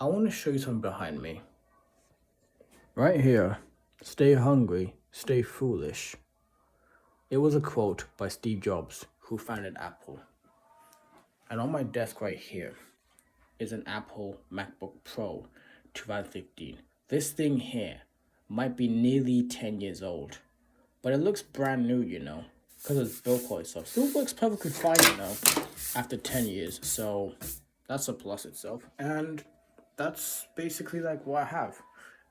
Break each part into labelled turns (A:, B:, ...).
A: I want to show you something behind me. Right here, stay hungry, stay foolish. It was a quote by Steve Jobs, who founded Apple. And on my desk right here is an Apple MacBook Pro 2015. This thing here might be nearly 10 years old, but it looks brand new, because it's build quality stuff. Still works perfectly fine, after 10 years. So that's a plus itself. And that's basically like what I have.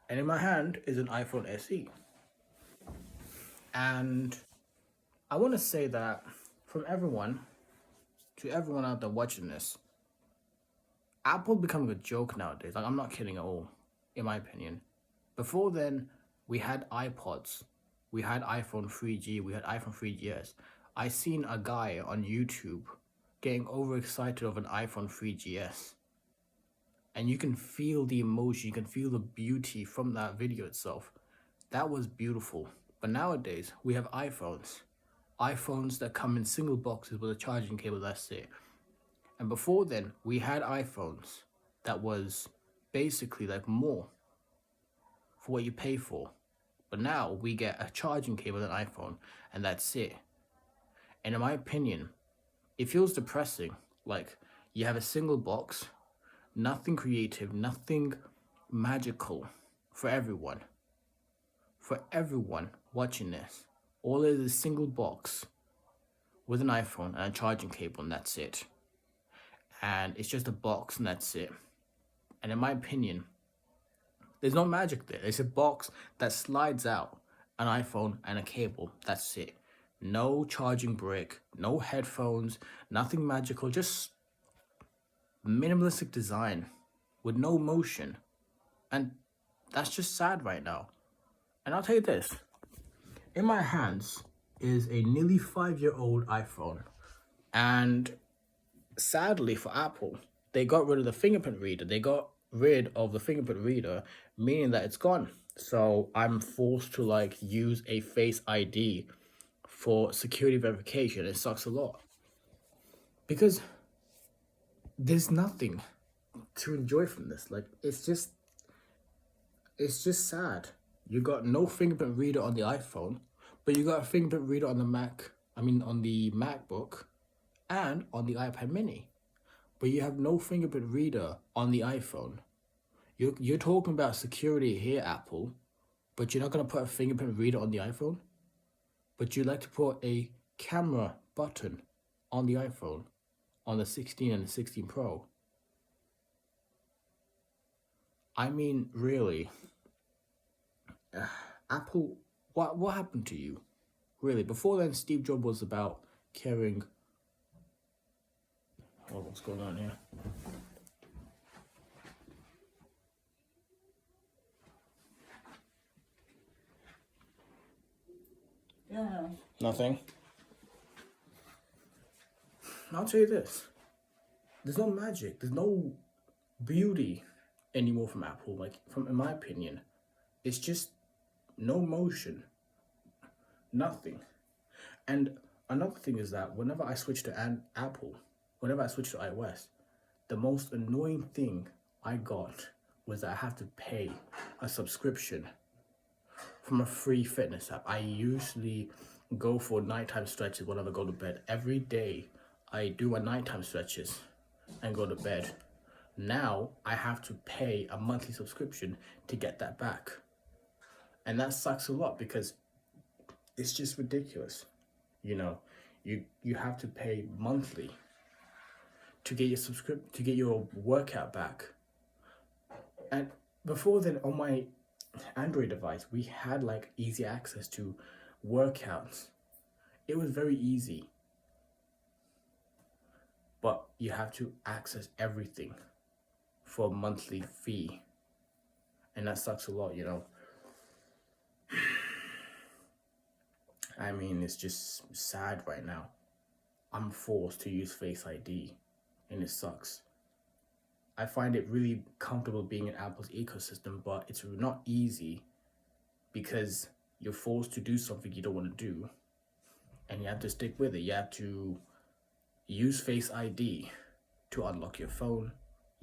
A: And in my hand is an iPhone SE. And I want to say that from everyone to everyone out there watching this, Apple becoming a joke nowadays. Like, I'm not kidding at all, in my opinion. Before then, we had iPods, we had iPhone 3G, we had iPhone 3GS. I seen a guy on YouTube getting overexcited of an iPhone 3GS. And you can feel the emotion, you can feel the beauty from that video itself. That was beautiful. But nowadays, we have iPhones that come in single boxes with a charging cable, that's it. And before then, we had iPhones that was basically like more for what you pay for. But now we get a charging cable and an iPhone, and that's it. And in my opinion, it feels depressing. Like, you have a single box, nothing creative, nothing magical for everyone. For everyone watching this, all it is a single box with an iPhone and a charging cable, and that's it. And it's just a box, and that's it. And in my opinion, there's no magic there. It's a box that slides out, an iPhone and a cable, that's it. No charging brick, no headphones, nothing magical, just minimalistic design with no motion. And that's just sad right now. And I'll tell you this, in my hands is a nearly 5-year-old iPhone. And sadly for Apple, they got rid of the fingerprint reader. They got rid of the fingerprint reader, meaning that it's gone. So I'm forced to use a Face ID for security verification. It sucks a lot. Because there's nothing to enjoy from this. It's just sad. You got no fingerprint reader on the iPhone, but you got a fingerprint reader on the on the MacBook and on the iPad mini. But you have no fingerprint reader on the iPhone. You're talking about security here, Apple, but you're not going to put a fingerprint reader on the iPhone? But you'd like to put a camera button on the iPhone, on the 16 and the 16 Pro. I mean, really, Apple, what happened to you? Really, before then, Steve Jobs was about caring. Oh, what's going on here? Yeah. Nothing. I'll tell you this. There's no magic. There's no beauty anymore from Apple. In my opinion, it's just no motion. Nothing. And another thing is that whenever I switch to Apple, whenever I switch to iOS, the most annoying thing I got was that I have to pay a subscription from a free fitness app. I usually go for nighttime stretches whenever I go to bed. Every day I do my nighttime stretches and go to bed. Now I have to pay a monthly subscription to get that back. And that sucks a lot because it's just ridiculous. You have to pay monthly to get your workout back. And before then, on my Android device, we had easy access to workouts. It was very easy. But you have to access everything for a monthly fee. And that sucks a lot, I mean, it's just sad right now. I'm forced to use Face ID, and it sucks. I find it really comfortable being in Apple's ecosystem, but it's not easy because you're forced to do something you don't want to do, and you have to stick with it. You have to use Face ID to unlock your phone.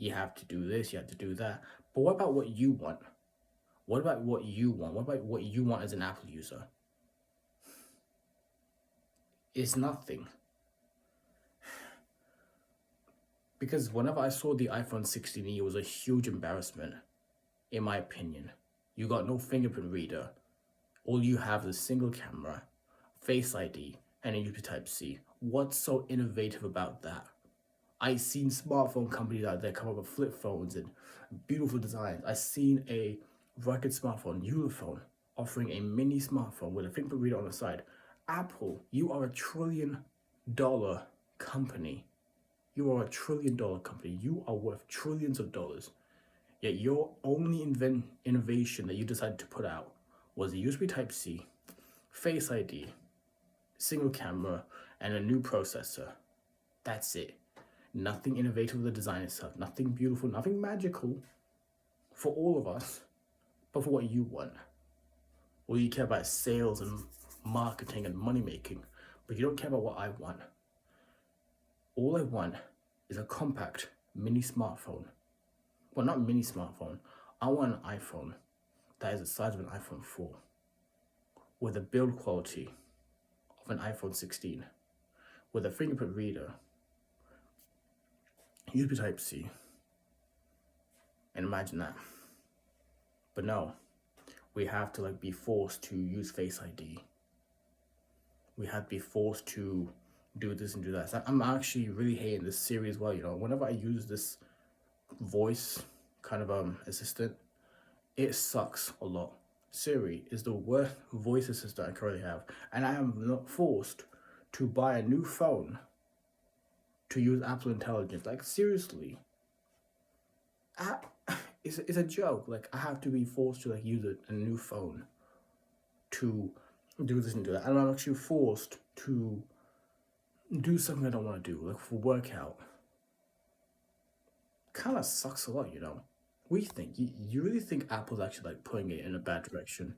A: You have to do this, you have to do that. But what about what you want? What about what you want? What about what you want as an Apple user? It's nothing. Because whenever I saw the iPhone 16e, it was a huge embarrassment, in my opinion. You got no fingerprint reader. All you have is a single camera, Face ID, and a USB Type-C. What's so innovative about that? I've seen smartphone companies out there come up with flip phones and beautiful designs. I've seen a rugged smartphone, Ulefone, offering a mini smartphone with a fingerprint reader on the side. Apple, you are $1 trillion company. You are $1 trillion company. You are worth trillions of dollars. Yet your only innovation that you decided to put out was a USB Type-C, Face ID, single camera, and a new processor. That's it. Nothing innovative with the design itself. Nothing beautiful, nothing magical for all of us, but for what you want. All you care about is sales and marketing and money making, but you don't care about what I want. All I want is a compact mini smartphone. Well, not mini smartphone. I want an iPhone that is the size of an iPhone 4 with a build quality of an iPhone 16 with a fingerprint reader, USB Type-C, and imagine that. But no, we have to be forced to use Face ID. We have to be forced to do this and do that. So I'm actually really hating this Siri as well. Whenever I use this voice kind of assistant, it sucks a lot. Siri is the worst voice assistant I currently have, and I am not forced to buy a new phone to use Apple Intelligence. Seriously, it's a joke. I have to be forced to use a new phone to do this and do that, and I'm actually forced to do something I don't want to do, for workout. Kind of sucks a lot, What do you think? You really think Apple's actually putting it in a bad direction?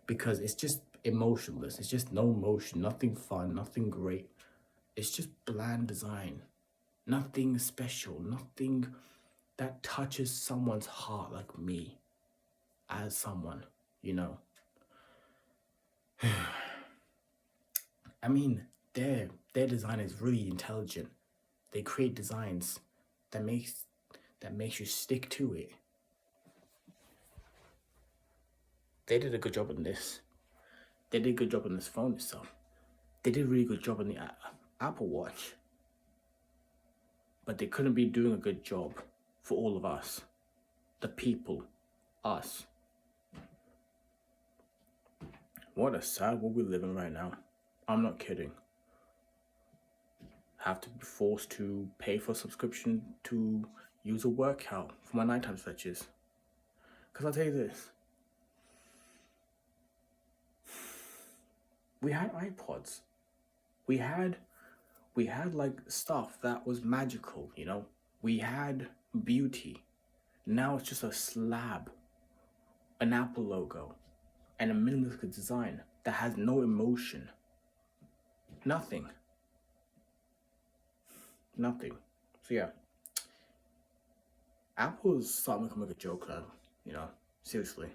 A: Because it's just emotionless. It's just no emotion, nothing fun, nothing great. It's just bland design. Nothing special, nothing that touches someone's heart like me as someone, I mean, their design is really intelligent. They create designs that makes you stick to it. They did a good job on this. They did a good job on this phone itself. They did a really good job on the Apple Watch. But they couldn't be doing a good job for all of us. The people. Us. What a sad world we live in right now. I'm not kidding. Have to be forced to pay for a subscription to use a workout for my nighttime stretches. Because I'll tell you this. We had iPods. We had stuff that was magical, We had beauty. Now it's just a slab, an Apple logo, and a minimalistic design that has no emotion. Nothing. So yeah, Apple's starting to become a joke now, seriously.